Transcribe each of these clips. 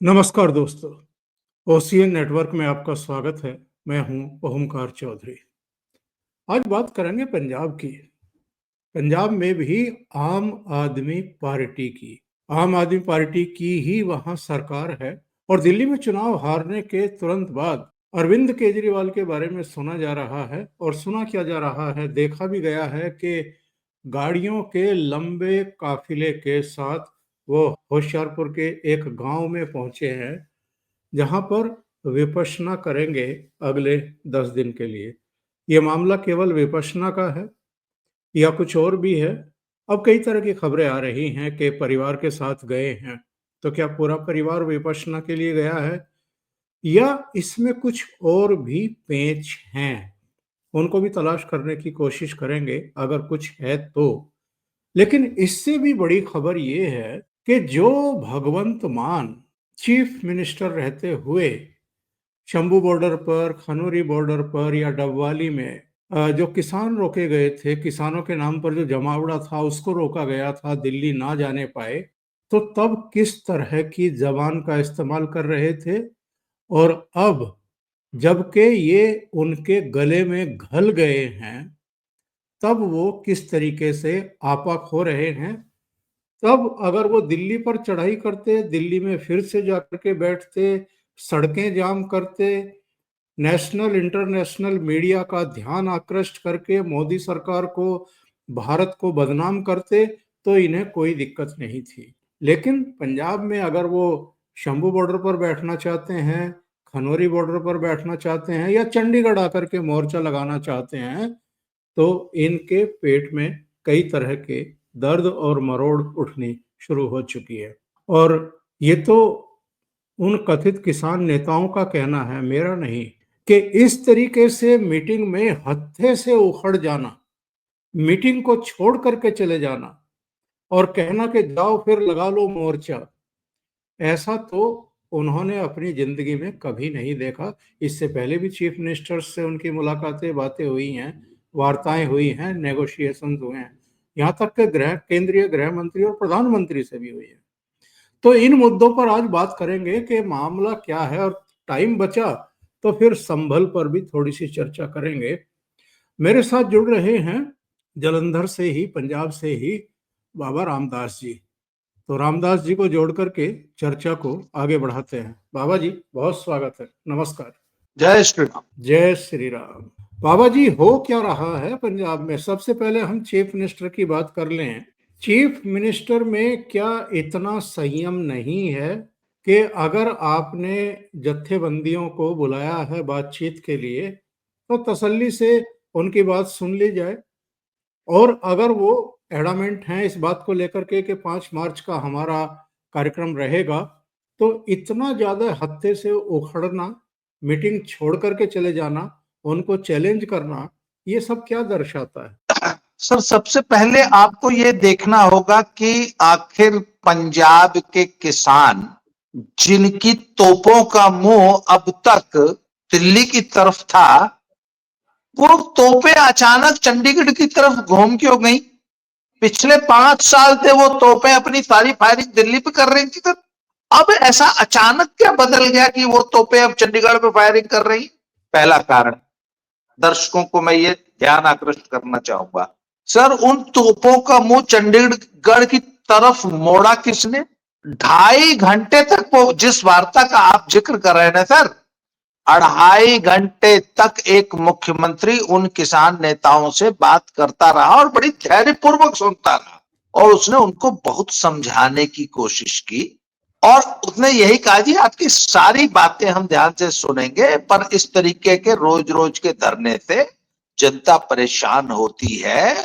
नमस्कार दोस्तों, OCN network में आपका स्वागत है। मैं हूं ओमकार चौधरी। आज बात करेंगे पंजाब की। पंजाब में भी आम आदमी पार्टी की आम आदमी पार्टी की ही वहां सरकार है और दिल्ली में चुनाव हारने के तुरंत बाद अरविंद केजरीवाल के बारे में सुना जा रहा है। और सुना क्या जा रहा है, देखा भी गया है कि गाड़ियों के लंबे काफिले के साथ वो होशियारपुर के एक गांव में पहुंचे हैं, जहां पर विपश्यना करेंगे अगले 10 दिन के लिए। ये मामला केवल विपश्यना का है या कुछ और भी है? अब कई तरह की खबरें आ रही हैं कि परिवार के साथ गए हैं। तो क्या पूरा परिवार विपश्यना के लिए गया है या इसमें कुछ और भी पेच हैं? उनको भी तलाश करने की कोशिश करेंगे अगर कुछ है तो। लेकिन इससे भी बड़ी खबर ये है कि जो भगवंत मान चीफ मिनिस्टर रहते हुए शंभू बॉर्डर पर, खनौरी बॉर्डर पर या डबवाली में जो किसान रोके गए थे, किसानों के नाम पर जो जमावड़ा था उसको रोका गया था, दिल्ली ना जाने पाए, तो तब किस तरह की जबान का इस्तेमाल कर रहे थे। और अब जबकि ये उनके गले में घल गए हैं, तब वो किस तरीके से आपा खो रहे हैं। तब अगर वो दिल्ली पर चढ़ाई करते, दिल्ली में फिर से जाकर के बैठते, सड़कें जाम करते, नेशनल इंटरनेशनल मीडिया का ध्यान आकृष्ट करके मोदी सरकार को, भारत को बदनाम करते, तो इन्हें कोई दिक्कत नहीं थी। लेकिन पंजाब में अगर वो शंभू बॉर्डर पर बैठना चाहते हैं, खनौरी बॉर्डर पर बैठना चाहते हैं या चंडीगढ़ आकर के मोर्चा लगाना चाहते हैं, तो इनके पेट में कई तरह के दर्द और मरोड़ उठनी शुरू हो चुकी है। और ये तो उन कथित किसान नेताओं का कहना है, मेरा नहीं, कि इस तरीके से मीटिंग में हत्थे से उखड़ जाना, मीटिंग को छोड़ करके चले जाना और कहना कि जाओ फिर लगा लो मोर्चा, ऐसा तो उन्होंने अपनी जिंदगी में कभी नहीं देखा। इससे पहले भी चीफ मिनिस्टर से उनकी मुलाकातें, बातें हुई हैं, वार्ताएं हुई हैं, नेगोशिएशंस हुए हैं, यहाँ तक कि केंद्रीय गृह मंत्री और प्रधानमंत्री से भी हुई है। तो इन मुद्दों पर आज बात करेंगे कि मामला क्या है, और टाइम बचा तो फिर संभल पर भी थोड़ी सी चर्चा करेंगे। मेरे साथ जुड़ रहे हैं जलंधर से ही, पंजाब से ही बाबा रामदास जी। तो रामदास जी को जोड़ करके चर्चा को आगे बढ़ाते हैं। बाबा जी, बहुत स्वागत है, नमस्कार। जय श्री राम। जय श्री राम। बाबा जी, हो क्या रहा है पंजाब में? सबसे पहले हम चीफ मिनिस्टर की बात कर लें। चीफ मिनिस्टर में क्या इतना संयम नहीं है कि अगर आपने जत्थेबंदियों को बुलाया है बातचीत के लिए तो तसल्ली से उनकी बात सुन ली जाए, और अगर वो एडामेंट हैं इस बात को लेकर के कि 5 मार्च का हमारा कार्यक्रम रहेगा, तो इतना ज्यादा हत्थे से उखड़ना, मीटिंग छोड़ करके चले जाना, उनको चैलेंज करना, ये सब क्या दर्शाता है? सर, सबसे पहले आपको ये देखना होगा कि आखिर पंजाब के किसान जिनकी तोपों का मुंह अब तक दिल्ली की तरफ था, वो तोपें अचानक चंडीगढ़ की तरफ घूम क्यों गई? पिछले 5 साल से वो तोपें अपनी सारी फायरिंग दिल्ली पे कर रही थी, तो अब ऐसा अचानक क्या बदल गया कि वो तोपें अब चंडीगढ़ पे फायरिंग कर रही? पहला कारण, दर्शकों को मैं ये ध्यान आकृष्ट करना चाहूंगा, सर, उन तोपों का मुंह चंडीगढ़ की तरफ मोड़ा किसने? 2.5 घंटे तक वो जिस वार्ता का आप जिक्र कर रहे हैं ना सर, 2.5 घंटे तक एक मुख्यमंत्री उन किसान नेताओं से बात करता रहा और बड़ी धैर्यपूर्वक सुनता रहा, और उसने उनको बहुत समझाने की कोशिश की, और उसने यही कहा, जी आपकी सारी बातें हम ध्यान से सुनेंगे, पर इस तरीके के रोज रोज के धरने से जनता परेशान होती है,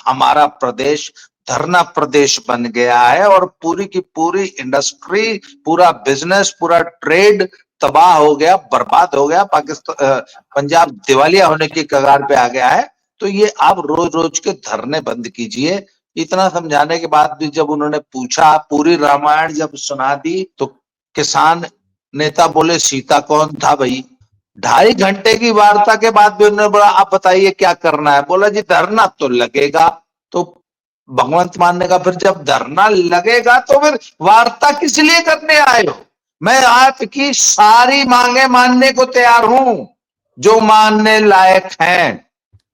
हमारा प्रदेश धरना प्रदेश बन गया है और पूरी की पूरी इंडस्ट्री, पूरा बिजनेस, पूरा ट्रेड तबाह हो गया, बर्बाद हो गया, पाकिस्तान, पंजाब दिवालिया होने की कगार पे आ गया है, तो ये आप रोज रोज के धरने बंद कीजिए। इतना समझाने के बाद भी जब उन्होंने पूछा, पूरी रामायण जब सुना दी, तो किसान नेता बोले, सीता कौन था भाई? 2.5 घंटे की वार्ता के बाद भी उन्होंने बोला, आप बताइए क्या करना है? बोला, जी धरना तो लगेगा। तो भगवंत मान ने कहा, फिर जब धरना लगेगा तो फिर वार्ता किस लिए करने आए हो? मैं आपकी सारी मांगे मानने को तैयार हूं जो मानने लायक हैं।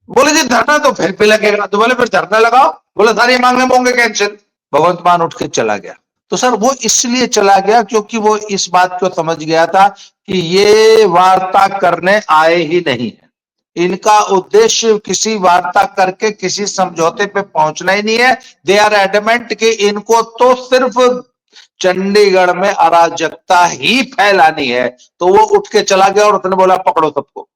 बोले जी धरना तो फिर भी लगेगा, तो बोले फिर धरना लगाओ। बोले सारी मांगे होंगे कैंसिल। भगवंत मान उठ के चला गया। तो सर वो इसलिए चला गया क्योंकि वो इस बात को समझ गया था कि ये वार्ता करने आए ही नहीं है। इनका उद्देश्य किसी वार्ता करके किसी समझौते पे पहुंचना ही नहीं है। दे आर एडमेंट कि इनको तो सिर्फ चंडीगढ़ में अराजकता ही फैलानी है। तो वो उठ के चला गया और उसने बोला पकड़ो सबको।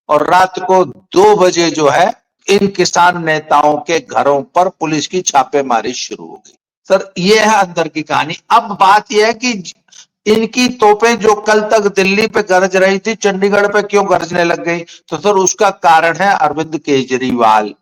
और रात को 2 बजे जो है इन किसान नेताओं के घरों पर पुलिस की छापेमारी शुरू हो गई। सर ये है अंदर की कहानी। अब बात यह है कि इनकी तोपें जो कल तक दिल्ली पे गरज रही थी, चंडीगढ़ पे क्यों गरजने लग गई? तो सर उसका कारण है अरविंद केजरीवाल।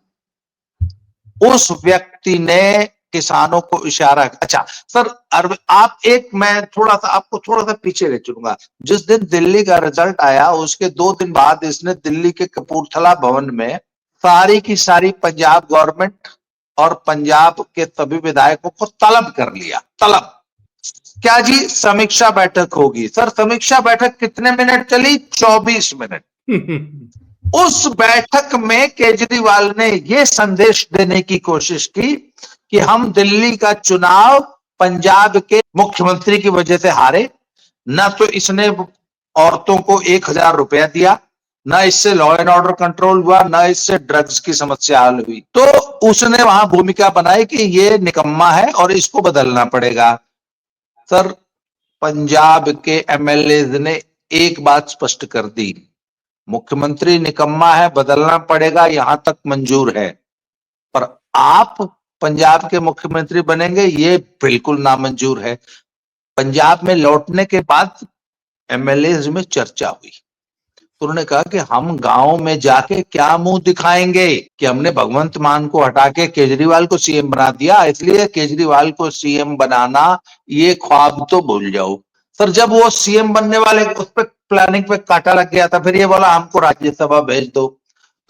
उस व्यक्ति ने किसानों को इशारा। अच्छा सर आप मैं आपको थोड़ा सा पीछे ले चलूंगा। जिस दिन दिल्ली का रिजल्ट आया उसके 2 दिन बाद इसने दिल्ली के कपूरथला भवन में सारी की सारी पंजाब गवर्नमेंट और पंजाब के सभी विधायकों को तलब कर लिया। तलब क्या जी? समीक्षा बैठक होगी। सर समीक्षा बैठक कितने मिनट चली? 24 मिनट। उस बैठक में केजरीवाल ने यह संदेश देने की कोशिश की कि हम दिल्ली का चुनाव पंजाब के मुख्यमंत्री की वजह से हारे। ना तो इसने औरतों को 1000 रुपया दिया, ना इससे लॉ एंड ऑर्डर कंट्रोल हुआ, ना इससे ड्रग्स की समस्या हल हुई। तो उसने वहां भूमिका बनाई कि ये निकम्मा है और इसको बदलना पड़ेगा। सर पंजाब के एमएलए ने एक बात स्पष्ट कर दी, मुख्यमंत्री निकम्मा है, बदलना पड़ेगा, यहां तक मंजूर है, पर आप पंजाब के मुख्यमंत्री बनेंगे ये बिल्कुल नामंजूर है। पंजाब में लौटने के बाद एमएलए में चर्चा हुई। तो उन्होंने कहा कि हम गांव में जाके क्या मुंह दिखाएंगे कि हमने भगवंत मान को हटा के केजरीवाल को सीएम बना दिया, इसलिए केजरीवाल को सीएम बनाना ये ख्वाब तो भूल जाओ। सर जब वो सीएम बनने वाले उस पर प्लानिंग पे कांटा लग गया था, फिर ये बोला हमको राज्यसभा भेज दो।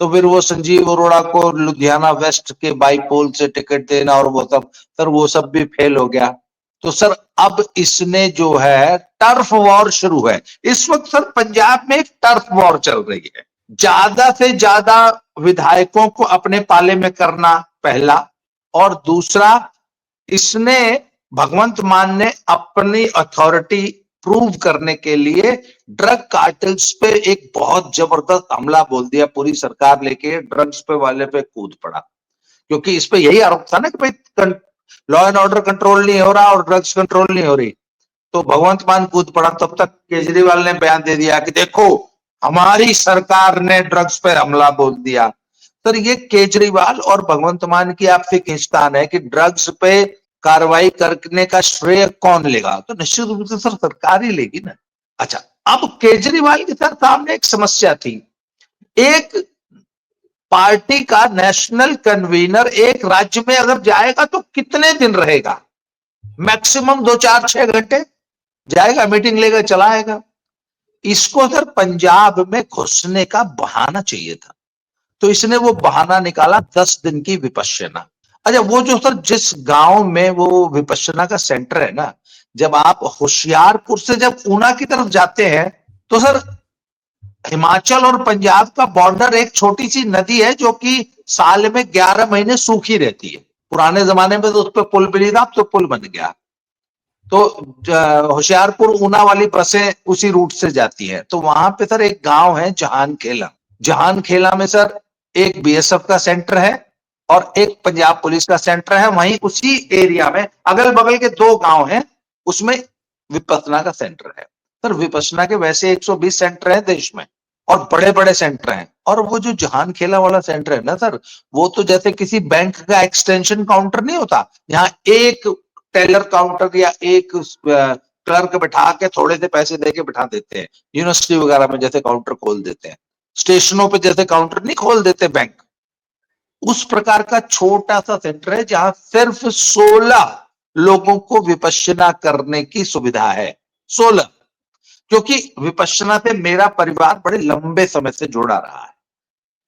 तो फिर वो संजीव अरोड़ा को लुधियाना वेस्ट के बाईपोल से टिकट देना और वो सब, सर वो सब भी फेल हो गया। तो सर अब इसने जो है टर्फ वॉर शुरू है इस वक्त। सर पंजाब में एक टर्फ वॉर चल रही है। ज्यादा से ज्यादा विधायकों को अपने पाले में करना पहला, और दूसरा इसने भगवंत मान ने अपनी अथॉरिटी प्रूव करने के लिए ड्रग कार्टेल्स पे एक बहुत जबरदस्त हमला बोल दिया। पूरी सरकार लेके ड्रग्स पे वाले पे कूद पड़ा, क्योंकि इस पे यही आरोप था ना कि भाई लॉ एंड ऑर्डर कंट्रोल नहीं हो रहा और ड्रग्स कंट्रोल नहीं हो रही। तो भगवंत मान कूद पड़ा। तब तक केजरीवाल ने बयान दे दिया कि देखो हमारी सरकार ने ड्रग्स पे हमला बोल दिया। सर ये केजरीवाल और भगवंत मान की आपसे खींचतान है कि ड्रग्स पे कार्रवाई करने का श्रेय कौन लेगा? तो निश्चित रूप से सर सरकार ही लेगी ना। अच्छा अब केजरीवाल के सर सामने एक समस्या थी। एक पार्टी का नेशनल कन्वीनर एक राज्य में अगर जाएगा तो कितने दिन रहेगा? मैक्सिमम 2-4-6 घंटे जाएगा, मीटिंग लेगा, चला आएगा। इसको सर पंजाब में घुसने का बहाना चाहिए था, तो इसने वो बहाना निकाला 10 दिन की विपश्यना। अच्छा वो जो सर जिस गांव में वो विपश्यना का सेंटर है ना, जब आप होशियारपुर से जब ऊना की तरफ जाते हैं तो सर हिमाचल और पंजाब का बॉर्डर एक छोटी सी नदी है जो कि साल में 11 महीने सूखी रहती है। पुराने जमाने में तो उस पर पुल भी नहीं था, अब तो पुल बन गया। तो होशियारपुर ऊना वाली बसें उसी रूट से जाती हैं। तो वहां पे सर एक गांव है जहानखेला। जहानखेला में सर एक बीएसएफ का सेंटर है और एक पंजाब पुलिस का सेंटर है। वहीं उसी एरिया में अगल बगल के 2 गांव हैं, उसमें विपश्यना का सेंटर है। सर विपश्यना के वैसे 120 सेंटर हैं देश में और बड़े बड़े सेंटर हैं, और वो जो जहानखेला वाला सेंटर है ना सर, वो तो जैसे किसी बैंक का एक्सटेंशन काउंटर नहीं होता, यहाँ एक टेलर काउंटर या एक क्लर्क बैठा के थोड़े से पैसे देके बैठा देते हैं। यूनिवर्सिटी वगैरह में जैसे काउंटर खोल देते हैं, स्टेशनों पे जैसे काउंटर नहीं खोल देते बैंक, उस प्रकार का छोटा सा सेंटर है जहां सिर्फ 16 लोगों को विपश्यना करने की सुविधा है। 16, क्योंकि विपश्यना से मेरा परिवार बड़े लंबे समय से जुड़ा रहा है।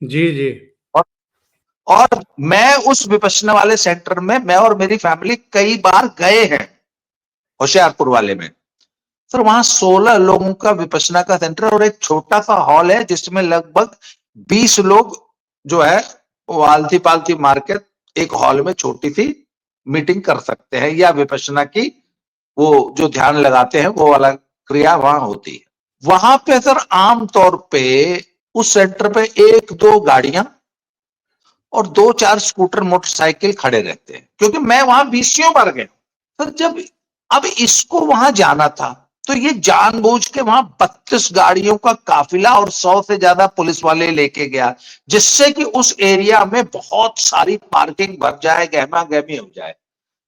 जी जी। और मैं उस विपश्यना वाले सेंटर में मैं और मेरी फैमिली कई बार गए हैं, होशियारपुर वाले में। सर वहां 16 लोगों का विपश्यना का सेंटर और एक छोटा सा हॉल है जिसमें लगभग 20 लोग जो है वो आलती पालती मार के एक हॉल में छोटी सी मीटिंग कर सकते हैं, या विपश्यना की वो जो ध्यान लगाते हैं वो वाला क्रिया वहां होती है। वहां पे सर आमतौर पे उस सेंटर पे 1-2 गाड़ियां और 2-4 स्कूटर मोटरसाइकिल खड़े रहते हैं, क्योंकि मैं वहां 20 बार गया। सर जब अब इसको वहां जाना था तो ये जानबूझ के वहां 32 गाड़ियों का काफिला और 100 से ज्यादा पुलिस वाले लेके गया, जिससे कि उस एरिया में बहुत सारी पार्किंग भर जाए, गहमा गहमी हो जाए,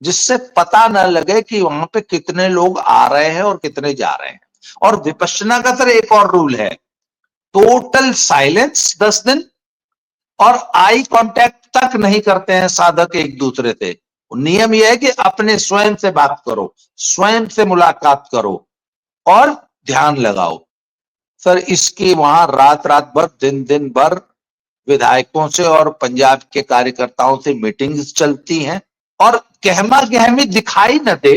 जिससे पता न लगे कि वहां पे कितने लोग आ रहे हैं और कितने जा रहे हैं। और विपश्यना का सर एक और रूल है, टोटल साइलेंस 10 दिन, और आई कांटेक्ट तक नहीं करते हैं साधक एक दूसरे से। नियम यह है कि अपने स्वयं से बात करो, स्वयं से मुलाकात करो और ध्यान लगाओ। सर इसकी वहां रात रात भर दिन दिन भर विधायकों से और पंजाब के कार्यकर्ताओं से मीटिंग्स चलती हैं, और गहमा गहमी दिखाई न दे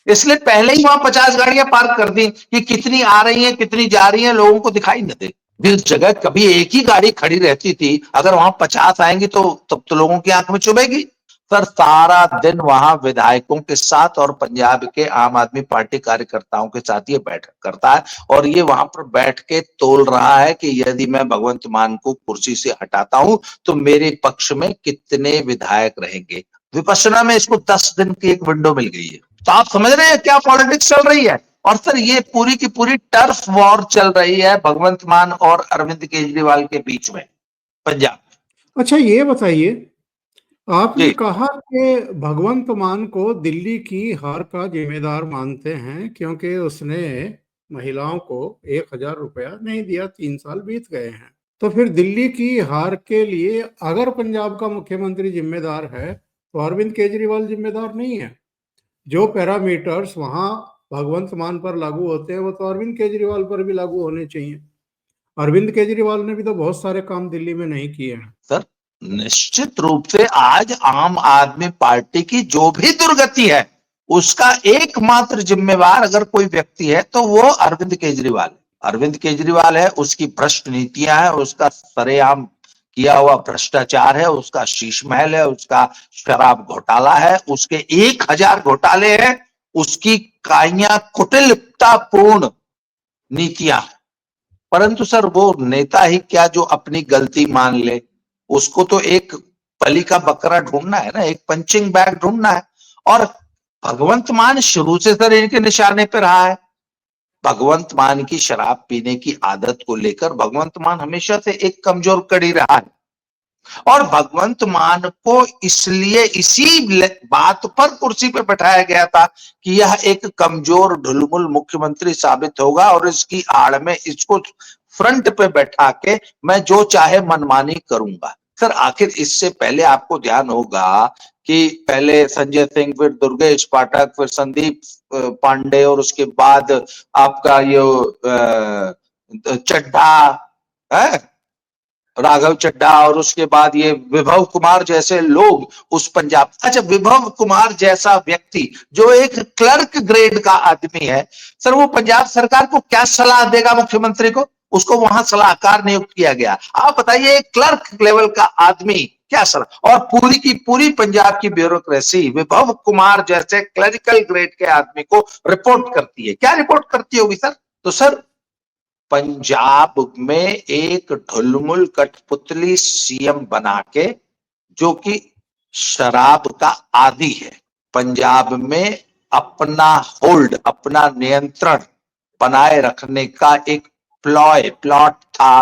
इसलिए पहले ही वहां 50 गाड़ियां पार्क कर दी कि कितनी आ रही हैं कितनी जा रही हैं लोगों को दिखाई न दे। जिस जगह कभी एक ही गाड़ी खड़ी रहती थी, अगर वहां 50 आएंगी तो तब तो लोगों की आंख में चुभेगी। सर सारा दिन वहां विधायकों के साथ और पंजाब के आम आदमी पार्टी कार्यकर्ताओं के साथ ये बैठक करता है, और ये वहां पर बैठ के तोल रहा है कि यदि मैं भगवंत मान को कुर्सी से हटाता हूं तो मेरे पक्ष में कितने विधायक रहेंगे। विपश्यना में इसको 10 दिन की एक विंडो मिल गई है। तो आप समझ रहे हैं क्या पॉलिटिक्स चल रही है। और सर ये पूरी की पूरी टर्फ वॉर चल रही है भगवंत मान और अरविंद केजरीवाल के बीच में पंजाब। अच्छा ये बताइए, आपने जी कहा कि भगवंत मान को दिल्ली की हार का जिम्मेदार मानते हैं क्योंकि उसने महिलाओं को 1,000 रुपया नहीं दिया, 3 साल बीत गए हैं। तो फिर दिल्ली की हार के लिए अगर पंजाब का मुख्यमंत्री जिम्मेदार है तो अरविंद केजरीवाल जिम्मेदार नहीं है। जो पैरामीटर्स वहां भगवंत मान पर लागू होते हैं वो तो अरविंद केजरीवाल पर भी लागू होने चाहिए। अरविंद केजरीवाल ने भी तो बहुत सारे काम दिल्ली में नहीं किए हैं। सर निश्चित रूप से आज आम आदमी पार्टी की जो भी दुर्गति है उसका एकमात्र जिम्मेवार अगर कोई व्यक्ति है तो वो अरविंद केजरीवाल है। अरविंद केजरीवाल है, उसकी भ्रष्ट नीतियां हैं, उसका सरेआम किया हुआ भ्रष्टाचार है, उसका शीश महल है, उसका शराब घोटाला है, उसके 1000 घोटाले हैं, उसकी काइयां कुटिलतापूर्ण नीतियां। परंतु सर वो नेता ही क्या जो अपनी गलती मान ले। उसको तो एक बलि का बकरा ढूंढना है ना, एक पंचिंग बैग ढूंढना है। और भगवंत मान शुरू से सर इनके निशाने पे रहा है। भगवंत मान की शराब पीने की आदत को लेकर भगवंत मान हमेशा से एक कमजोर कड़ी रहा है, और भगवंत मान को इसलिए इसी बात पर कुर्सी पे बैठाया गया था कि यह एक कमजोर ढुलमुल मुख्यमंत्री साबित होगा, और इसकी आड़ में इसको फ्रंट पे बैठा के मैं जो चाहे मनमानी करूंगा। सर आखिर इससे पहले आपको ध्यान होगा कि पहले संजय सिंह, फिर दुर्गेश पाठक, फिर संदीप पांडे, और उसके बाद आपका ये चड्ढा है, राघव चड्ढा, और उसके बाद ये विभव कुमार जैसे लोग उस पंजाब। अच्छा विभव कुमार जैसा व्यक्ति जो एक क्लर्क ग्रेड का आदमी है, सर वो पंजाब सरकार को क्या सलाह देगा मुख्यमंत्री को। उसको वहां सलाहकार नियुक्त किया गया। आप बताइए एक क्लर्क लेवल का आदमी क्या सलाह, और पूरी की पूरी पंजाब की ब्यूरोक्रेसी विभव कुमार जैसे क्लरिकल ग्रेड के आदमी को रिपोर्ट करती है। क्या रिपोर्ट करती होगी सर। तो सर पंजाब में एक ढुलमुल कठपुतली सीएम बना के, जो कि शराब का आदी है, पंजाब में अपना होल्ड, अपना नियंत्रण बनाए रखने का एक प्लॉट था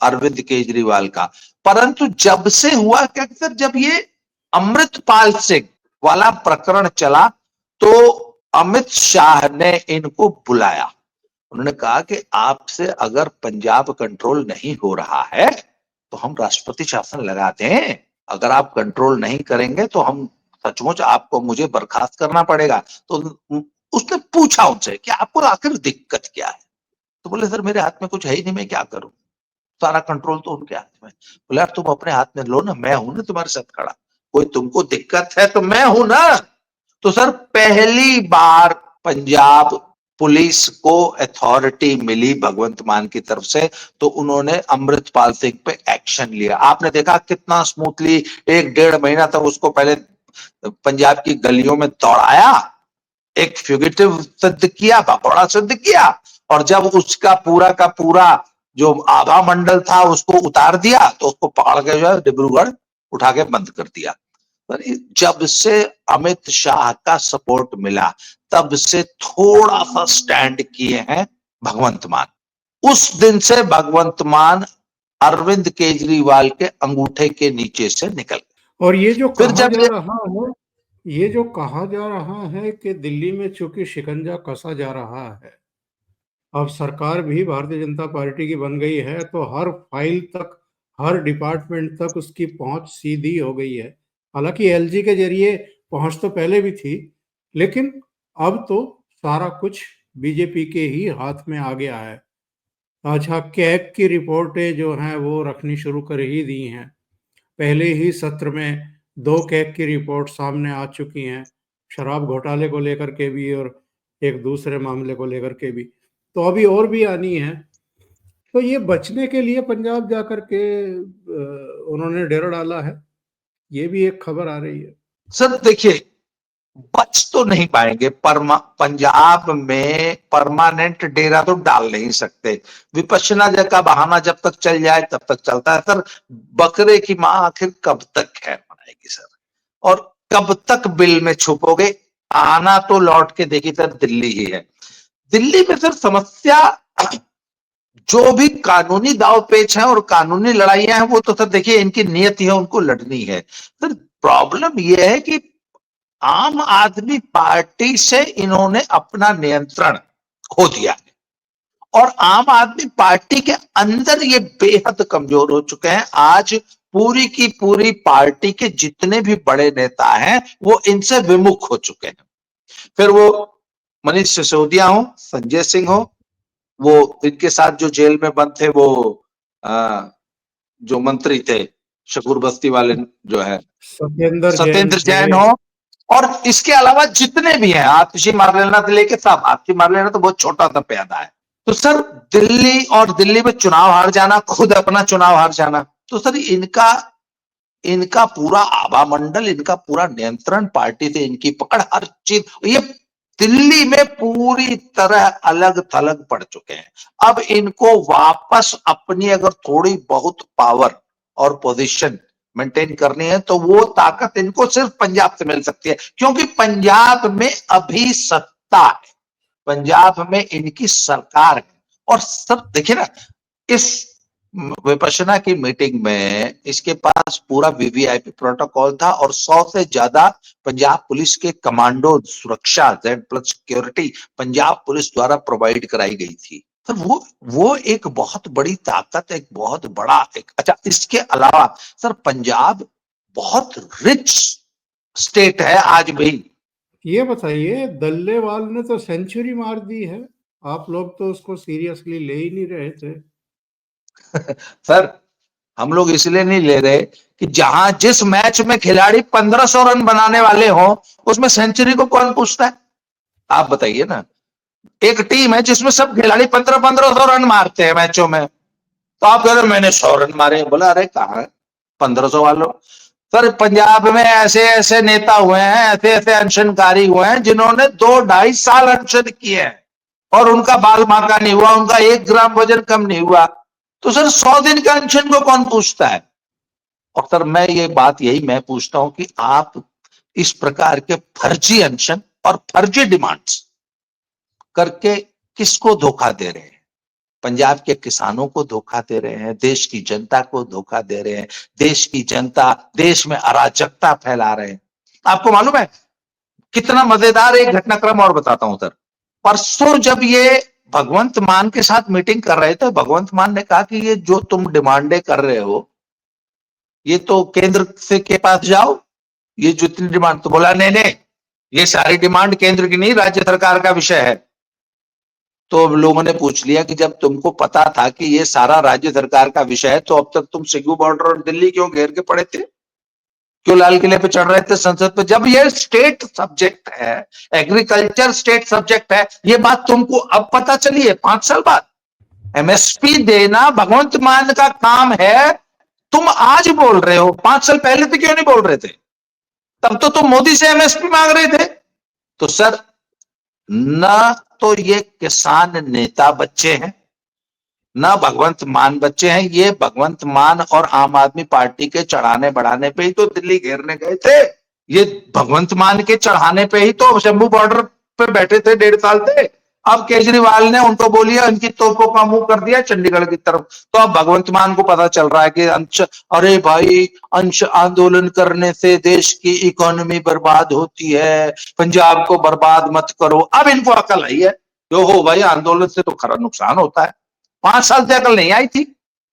अरविंद केजरीवाल का। परंतु जब से हुआ क्या सर, जब ये अमृतपाल सिंह वाला प्रकरण चला तो अमित शाह ने इनको बुलाया। उन्होंने कहा कि आपसे अगर पंजाब कंट्रोल नहीं हो रहा है तो हम राष्ट्रपति शासन लगा दें, अगर आप कंट्रोल नहीं करेंगे तो हम सचमुच आपको मुझे बर्खास्त करना पड़ेगा। तो उसने पूछा उनसे कि आपको आखिर दिक्कत क्या है। तो बोले सर मेरे हाथ में कुछ है ही नहीं, मैं क्या करूं, सारा कंट्रोल तो उनके हाथ में। बोले यार तुम अपने हाथ में लो ना, मैं हूं ना तुम्हारे साथ खड़ा, कोई तुमको दिक्कत है तो मैं हूं ना। तो सर पहली बार पंजाब पुलिस को अथॉरिटी मिली भगवंत मान की तरफ से, तो उन्होंने अमृतपाल सिंह पे एक्शन लिया। आपने देखा कितना स्मूथली 1-1.5 महीना तक उसको पहले पंजाब की गलियों में दौड़ाया, एक फ्यूगिटिव सिद्ध किया, भगोड़ा सिद्ध किया, और जब उसका पूरा का पूरा जो आभा मंडल था उसको उतार दिया, तो उसको पकड़ के जो है डिब्रूगढ़ उठा के बंद कर दिया। जब से अमित शाह का सपोर्ट मिला, तब से थोड़ा सा स्टैंड किए हैं भगवंत मान। उस दिन से भगवंत मान अरविंद केजरीवाल के अंगूठे के नीचे से निकल गए। और ये जो फिर कहा जब जा रहा है, ये जो कहा जा रहा है कि दिल्ली में चूंकि शिकंजा कसा जा रहा है, अब सरकार भी भारतीय जनता पार्टी की बन गई है, तो हर फाइल तक, हर डिपार्टमेंट तक उसकी पहुंच सीधी हो गई है। हालांकि एलजी के जरिए पहुंच तो पहले भी थी, लेकिन अब तो सारा कुछ बीजेपी के ही हाथ में आ गया है। अच्छा, कैग की रिपोर्टें जो हैं वो रखनी शुरू कर ही दी हैं। पहले ही सत्र में 2 कैग की रिपोर्ट सामने आ चुकी हैं, शराब घोटाले को लेकर के भी और एक दूसरे मामले को लेकर के भी, तो अभी और भी आनी है। तो ये बचने के लिए पंजाब जाकर के उन्होंने डेरा डाला है, ये भी एक खबर आ रही है। सर देखिए, बच तो नहीं पाएंगे, पंजाब में परमानेंट डेरा तो डाल नहीं सकते। विपश्यना का बहाना जब तक चल जाए तब तक चलता है सर। बकरे की मां आखिर कब तक खैर मनाएगी सर, और कब तक बिल में छुपोगे? आना तो लौट के देखिए सर दिल्ली ही है। दिल्ली में सर समस्या, जो भी कानूनी दाव पेच है और कानूनी लड़ाइयां हैं, वो तो सर देखिए इनकी नियति है, उनको लड़नी है। सर प्रॉब्लम यह है कि आम आदमी पार्टी से इन्होंने अपना नियंत्रण खो दिया है, और आम आदमी पार्टी के अंदर ये बेहद कमजोर हो चुके हैं। आज पूरी की पूरी पार्टी के जितने भी बड़े नेता हैं वो इनसे विमुख हो चुके हैं। फिर वो मनीष सिसोदिया हो, संजय सिंह हो, वो इनके साथ जो जेल में बंद थे, वो जो मंत्री थे शकूर बस्ती वाले, जो है सत्येंद्र जैन हो, और इसके अलावा जितने भी हैं, आतिशी मारलेना से लेके सब, आतिशी मारलेना तो बहुत छोटा सा प्यादा है। तो सर दिल्ली, और दिल्ली में चुनाव हार जाना, खुद अपना चुनाव हार जाना, तो सर इनका पूरा आभा मंडल, इनका पूरा नियंत्रण, पार्टी से इनकी पकड़, हर चीज, ये दिल्ली में पूरी तरह अलग थलग पड़ चुके हैं। अब इनको वापस अपनी अगर थोड़ी बहुत पावर और पोजीशन मेंटेन करनी है, तो वो ताकत इनको सिर्फ पंजाब से मिल सकती है, क्योंकि पंजाब में अभी सत्ता है, पंजाब में इनकी सरकार है। और सब देखिए ना, इस विपश्यना की मीटिंग में इसके पास पूरा वीवीआईपी प्रोटोकॉल था, और 100 से ज्यादा पंजाब पुलिस के कमांडो सुरक्षा, Z+ सिक्योरिटी पंजाब पुलिस द्वारा प्रोवाइड कराई गई थी। तो वो एक बहुत बड़ी ताकत, एक बहुत बड़ा एक, अच्छा इसके अलावा सर पंजाब बहुत रिच स्टेट है आज भी। ये बताइए, दल्लेवाल ने तो सेंचुरी मार दी है, आप लोग तो उसको सीरियसली ले ही नहीं रहे थे। सर हम लोग इसलिए नहीं ले रहे कि जहां जिस मैच में खिलाड़ी 1500 रन बनाने वाले हो, उसमें सेंचुरी को कौन पूछता है? आप बताइए ना। एक टीम है जिसमें सब खिलाड़ी 1500 रन मारते हैं मैचों में, तो आप कह रहे मैंने 100 रन मारे, बोला अरे कहां 1500 वालों। सर पंजाब में ऐसे ऐसे नेता हुए हैं, ऐसे ऐसे अनशनकारी हुए हैं जिन्होंने 2-2.5 साल अनशन किए हैं, और उनका बाल बांका नहीं हुआ, उनका 1 ग्राम वजन कम नहीं हुआ। तो सर 100 दिन का अनशन को कौन पूछता है? और सर मैं ये बात यही मैं पूछता हूं कि आप इस प्रकार के फर्जी अनशन और फर्जी डिमांड्स करके किसको धोखा दे रहे हैं? पंजाब के किसानों को धोखा दे रहे हैं, देश की जनता को धोखा दे रहे हैं। देश की जनता, देश में अराजकता फैला रहे हैं। आपको मालूम है कितना मजेदार एक घटनाक्रम और बताता हूं सर। परसों जब ये भगवंत मान के साथ मीटिंग कर रहे थे, भगवंत मान ने कहा कि ये जो तुम डिमांडे कर रहे हो, ये तो केंद्र से के पास जाओ, ये जितनी डिमांड, तो बोला नहीं नहीं, ये सारी डिमांड केंद्र की नहीं, राज्य सरकार का विषय है। तो लोगों ने पूछ लिया कि जब तुमको पता था कि ये सारा राज्य सरकार का विषय है, तो अब तक तुम सिगू बॉर्डर और दिल्ली क्यों घेर के पड़े थे? क्यों लाल किले पे चढ़ रहे थे संसद पे? जब ये स्टेट सब्जेक्ट है, एग्रीकल्चर स्टेट सब्जेक्ट है, ये बात तुमको अब पता चली है 5 साल बाद? एमएसपी देना भगवंत मान का काम है, तुम आज बोल रहे हो, 5 साल पहले तो क्यों नहीं बोल रहे थे? तब तो तुम मोदी से एमएसपी मांग रहे थे। तो सर, न तो ये किसान नेता बच्चे हैं, ना भगवंत मान बच्चे हैं। ये भगवंत मान और आम आदमी पार्टी के चढ़ाने बढ़ाने पे ही तो दिल्ली घेरने गए थे। ये भगवंत मान के चढ़ाने पे ही तो शंभू बॉर्डर पे बैठे थे 1.5 साल थे। अब केजरीवाल ने उनको बोलिया, इनकी तोपों का मुंह कर दिया चंडीगढ़ की तरफ। तो अब भगवंत मान को पता चल रहा है कि अंश, अरे भाई, अंश आंदोलन करने से देश की इकोनॉमी बर्बाद होती है, पंजाब को बर्बाद मत करो। अब इनको अकल आई है, जो हो भाई, आंदोलन से तो खरा नुकसान होता है। 5 साल से अकल नहीं आई थी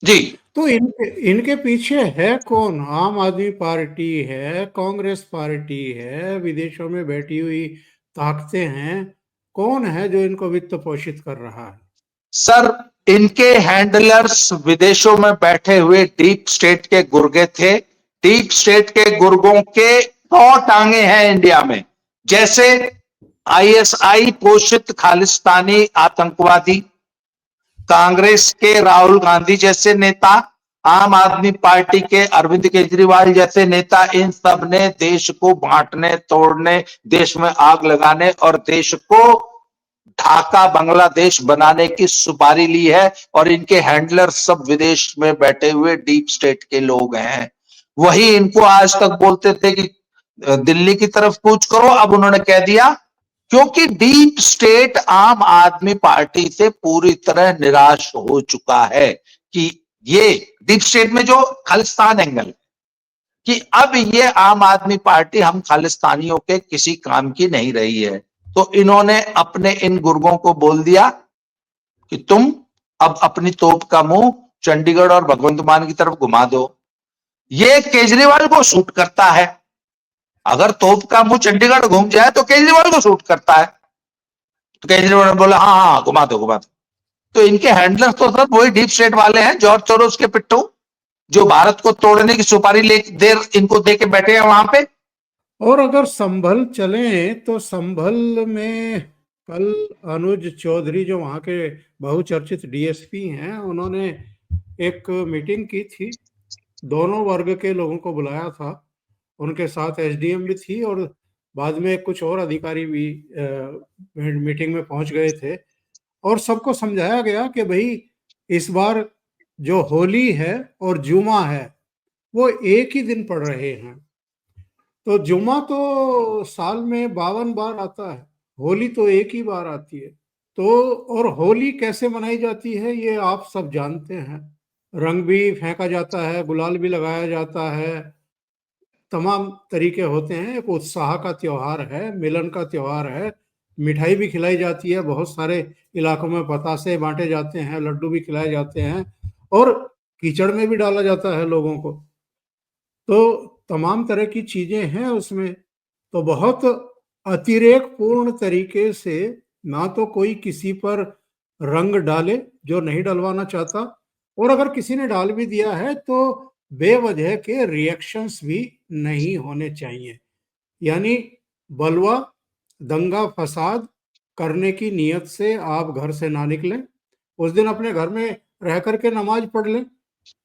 जी। तो इनके पीछे है कौन? आम आदमी पार्टी है, कांग्रेस पार्टी है, विदेशों में बैठी हुई ताकतें हैं। कौन है जो इनको वित्त पोषित कर रहा है? सर, इनके हैंडलर्स विदेशों में बैठे हुए डीप स्टेट के गुर्गे थे। डीप स्टेट के गुर्गों के 100 टांगे हैं इंडिया में। जैसे आईएसआई पोषित खालिस्तानी आतंकवादी, कांग्रेस के राहुल गांधी जैसे नेता, आम आदमी पार्टी के अरविंद केजरीवाल जैसे नेता, इन सब ने देश को बांटने, तोड़ने, देश में आग लगाने और देश को ढाका बांग्लादेश बनाने की सुपारी ली है। और इनके हैंडलर सब विदेश में बैठे हुए डीप स्टेट के लोग हैं। वही इनको आज तक बोलते थे कि दिल्ली की तरफ कूच करो, अब उन्होंने कह दिया, क्योंकि डीप स्टेट आम आदमी पार्टी से पूरी तरह निराश हो चुका है कि ये डीप स्टेट में जो खालिस्तान एंगल, कि अब ये आम आदमी पार्टी हम खालिस्तानियों के किसी काम की नहीं रही है। तो इन्होंने अपने इन गुर्गों को बोल दिया कि तुम अब अपनी तोप का मुंह चंडीगढ़ और भगवंत मान की तरफ घुमा दो। ये केजरीवाल को सूट करता है। अगर तोप का मुंह चंडीगढ़ घूम जाए तो केजरीवाल को सूट करता है। तो केजरीवाल ने बोला, हाँ हाँ, घुमा दो घुमा दो। तो इनके हैंडलर तो सब वही डीप स्टेट वाले हैं, जॉर्ज सोरोस के पिट्ठू, जो भारत को तोड़ने की सुपारी देर इनको दे के बैठे हैं वहां पे। और अगर संभल चले तो संभल में कल अनुज चौधरी, जो वहाँ के बहुचर्चित डीएसपी हैं, उन्होंने एक मीटिंग की थी। दोनों वर्ग के लोगों को बुलाया था, उनके साथ एसडीएम भी थी और बाद में कुछ और अधिकारी भी मीटिंग में पहुंच गए थे। और सबको समझाया गया कि भाई, इस बार जो होली है और जुमा है वो एक ही दिन पड़ रहे हैं। तो जुमा तो साल में 52 बार आता है, होली तो एक ही बार आती है। तो और होली कैसे मनाई जाती है ये आप सब जानते हैं। रंग भी फेंका जाता है, गुलाल भी लगाया जाता है, तमाम तरीके होते हैं। एक उत्साह का त्योहार है, मिलन का त्योहार है। मिठाई भी खिलाई जाती है, बहुत सारे इलाकों में बतासे बांटे जाते हैं, लड्डू भी खिलाए जाते हैं और कीचड़ में भी डाला जाता है लोगों को। तो तमाम तरह की चीजें हैं उसमें। तो बहुत अतिरेक पूर्ण तरीके से ना तो कोई किसी पर रंग डाले जो नहीं डलवाना चाहता, और अगर किसी ने डाल भी दिया है तो बेवजह के रिएक्शंस भी नहीं होने चाहिए। यानी बलवा, दंगा फसाद करने की नियत से आप घर से ना निकलें। उस दिन अपने घर में रह करके नमाज पढ़ लें।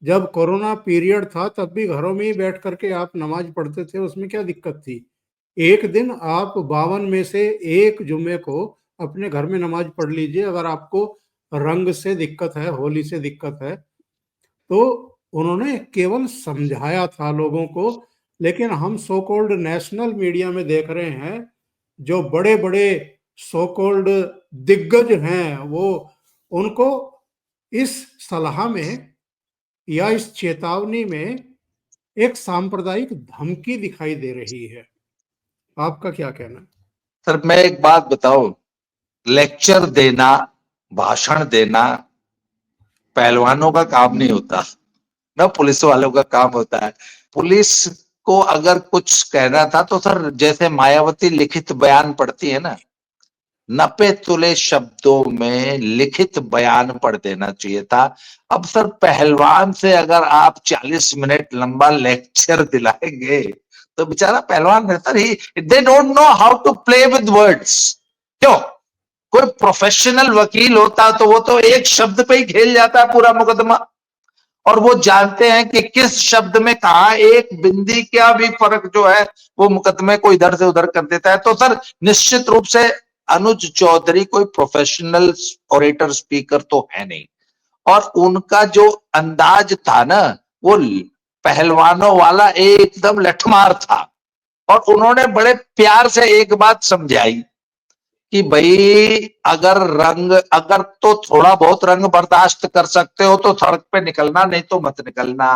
जब कोरोना पीरियड था तब भी घरों में ही बैठ करके आप नमाज पढ़ते थे, उसमें क्या दिक्कत थी? एक दिन आप 52 में से एक जुम्मे को अपने घर में नमाज पढ़ लीजिए। अगर आपको रंग से दिक्कत है, होली से दिक्कत है, तो उन्होंने केवल समझाया था लोगों को। लेकिन हम सो कॉल्ड नेशनल मीडिया में देख रहे हैं, जो बड़े बड़े सो कॉल्ड दिग्गज हैं, वो उनको इस सलाह में या इस चेतावनी में एक सांप्रदायिक धमकी दिखाई दे रही है। आपका क्या कहना है? सर, मैं एक बात बताऊं, लेक्चर देना, भाषण देना पहलवानों का काम नहीं होता ना, पुलिस वालों का काम होता है। पुलिस को अगर कुछ कहना था तो सर, जैसे मायावती लिखित बयान पढ़ती है ना, 90 तुले शब्दों में लिखित बयान पढ़ देना चाहिए था। अब सर, पहलवान से अगर आप 40 मिनट लंबा लेक्चर दिलाएंगे तो बेचारा पहलवान रहता ही, they don't know how to play with words. क्यों? कोई प्रोफेशनल वकील होता तो वो तो एक शब्द पे ही खेल जाता है पूरा मुकदमा, और वो जानते हैं कि किस शब्द में कहा एक बिंदी क्या भी फर्क जो है वो मुकदमे को इधर से उधर कर देता है। तो सर निश्चित रूप से अनुज चौधरी कोई प्रोफेशनल ऑरेटर स्पीकर तो है नहीं, और उनका जो अंदाज था ना वो पहलवानों वाला एकदम लठमार था। और उन्होंने बड़े प्यार से एक बात समझाई कि भाई अगर तो थोड़ा बहुत रंग बर्दाश्त कर सकते हो तो सड़क पे निकलना, नहीं तो मत निकलना।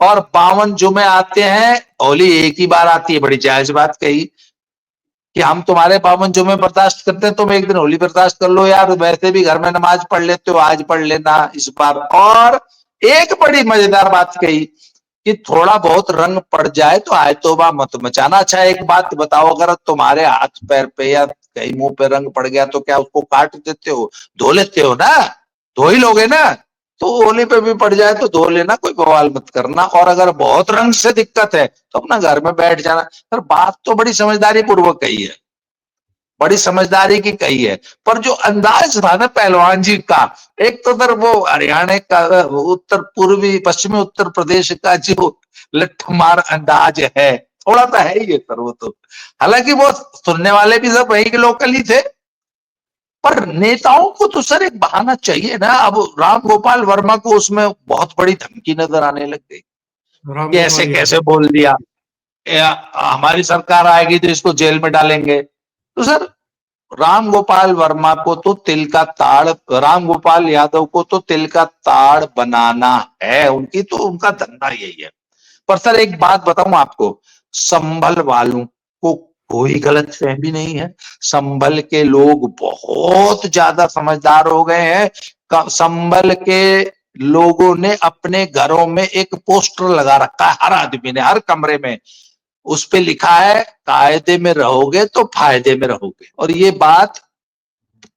और 52 जुमे आते हैं, होली एक ही बार आती है, बड़ी जायज बात कही कि हम तुम्हारे 52 जुमे बर्दाश्त करते हैं, तुम एक दिन होली बर्दाश्त कर लो यार, वैसे भी घर में नमाज पढ़ लेते हो, आज पढ़ लेना इस बार। और एक बड़ी मजेदार बात कही कि थोड़ा बहुत रंग पड़ जाए तो आए तौबा मत मचाना। अच्छा एक बात बताओ, अगर तुम्हारे हाथ पैर पे या कहीं मुंह पे रंग पड़ गया तो क्या उसको काट देते हो? धो लेते हो ना, धो ही लोगे ना। तो होली पे भी पड़ जाए तो धो लेना, कोई बवाल मत करना। और अगर बहुत रंग से दिक्कत है तो अपना घर में बैठ जाना। सर बात तो बड़ी समझदारी पूर्वक कही है, बड़ी समझदारी की कही है, पर जो अंदाज था ना पहलवान जी का, एक तो सर वो हरियाणा का, उत्तर पूर्वी पश्चिमी उत्तर प्रदेश का जो लठमार अंदाज है, थोड़ा सा है ही है सर वो तो। हालांकि वो सुनने वाले भी सब वही के लोकल ही थे, पर नेताओं को तो सर एक बहाना चाहिए ना। अब राम गोपाल वर्मा को उसमें बहुत बड़ी धमकी नजर आने लग गई राम कि ऐसे गोपाल कैसे यादव। बोल दिया, हमारी सरकार आएगी तो इसको जेल में डालेंगे। तो सर राम गोपाल वर्मा को तो तिल का ताड़, राम गोपाल यादव को तो तिल का ताड़ बनाना है, उनकी तो उनका धंधा यही है। पर सर एक बात बताऊं आपको, संभल वालों को कोई गलत फहमी नहीं है। संभल के लोग बहुत ज्यादा समझदार हो गए हैं। संभल के लोगों ने अपने घरों में एक पोस्टर लगा रखा है, हर आदमी ने, हर कमरे में। उस पे लिखा है कायदे में रहोगे तो फायदे में रहोगे। और ये बात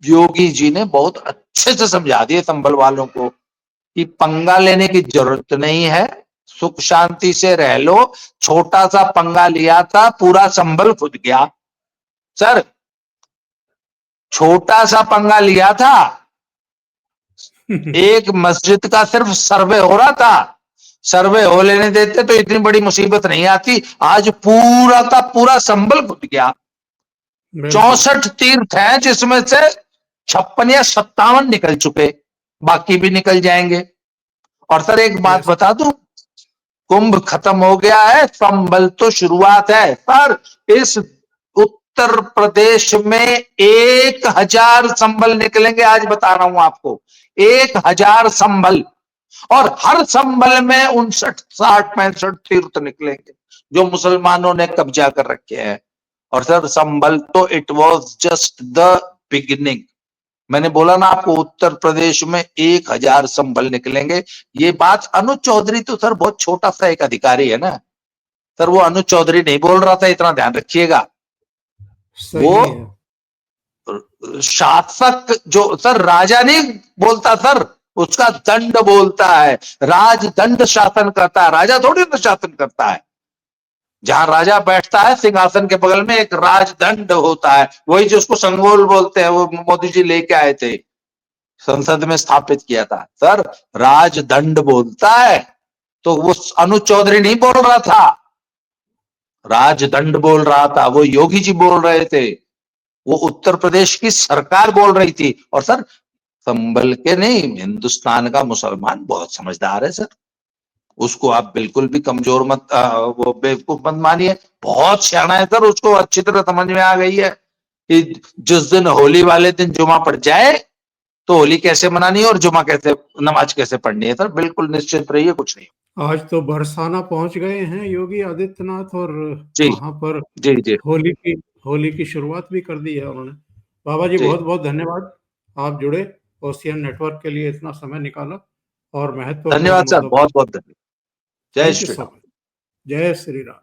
योगी जी ने बहुत अच्छे से समझा दी है संभल वालों को कि पंगा लेने की जरूरत नहीं है, सुख शांति से रह लो। छोटा सा पंगा लिया था, पूरा संभल खुद गया। सर छोटा सा पंगा लिया था, एक मस्जिद का सिर्फ सर्वे हो रहा था, सर्वे हो लेने देते तो इतनी बड़ी मुसीबत नहीं आती। आज पूरा का पूरा संभल खुद गया। 64 तीर्थ हैं जिसमें से 56 या 57 निकल चुके, बाकी भी निकल जाएंगे। और सर एक बात बता दूं, कुंभ खत्म हो गया है, संभल तो शुरुआत है। सर इस उत्तर प्रदेश में 1000 संभल निकलेंगे, आज बता रहा हूं आपको, 1000 संभल। और हर संभल में 59, 60, 65 तीर्थ निकलेंगे जो मुसलमानों ने कब्जा कर रखे हैं। और सर संभल तो it was just the beginning. मैंने बोला ना आपको, उत्तर प्रदेश में 1000 संभल निकलेंगे। ये बात अनुज चौधरी तो सर बहुत छोटा सा एक अधिकारी है ना सर, वो अनुज चौधरी नहीं बोल रहा था, इतना ध्यान रखिएगा। वो सही है। शासक जो सर राजा नहीं बोलता सर, उसका दंड बोलता है। राज दंड शासन करता है, राजा थोड़ी ना शासन करता है। जहां राजा बैठता है सिंहासन के बगल में एक राजदंड होता है, वही जिसको संगोल बोलते हैं, वो मोदी जी लेके आए थे, संसद में स्थापित किया था। सर राजदंड बोलता है, तो वो अनुज चौधरी नहीं बोल रहा था, राजदंड बोल रहा था, वो योगी जी बोल रहे थे, वो उत्तर प्रदेश की सरकार बोल रही थी। और सर संभल के नहीं, हिंदुस्तान का मुसलमान बहुत समझदार है सर, उसको आप बिल्कुल भी कमजोर मत, वो बेवकूफ मत मानिए, बहुत सियाना है सर। उसको अच्छी तरह समझ में आ गई है कि जिस दिन होली वाले दिन जुमा पड़ जाए तो होली कैसे मनानी है और जुमा कैसे, नमाज कैसे पढ़नी है। सर बिल्कुल निश्चित रहिए, कुछ नहीं। आज तो बरसाना पहुंच गए हैं योगी आदित्यनाथ, और जी वहां पर जी जी होली की शुरुआत भी कर दी है उन्होंने। बाबा जी जी, बहुत बहुत धन्यवाद, आप जुड़े, ओशियन नेटवर्क के लिए इतना समय निकाला और महत्वपूर्ण धन्यवाद सर, मुद्दों पर। बहुत बहुत धन्यवाद। जय thank you Shri so Ram. Much. जय श्री राम।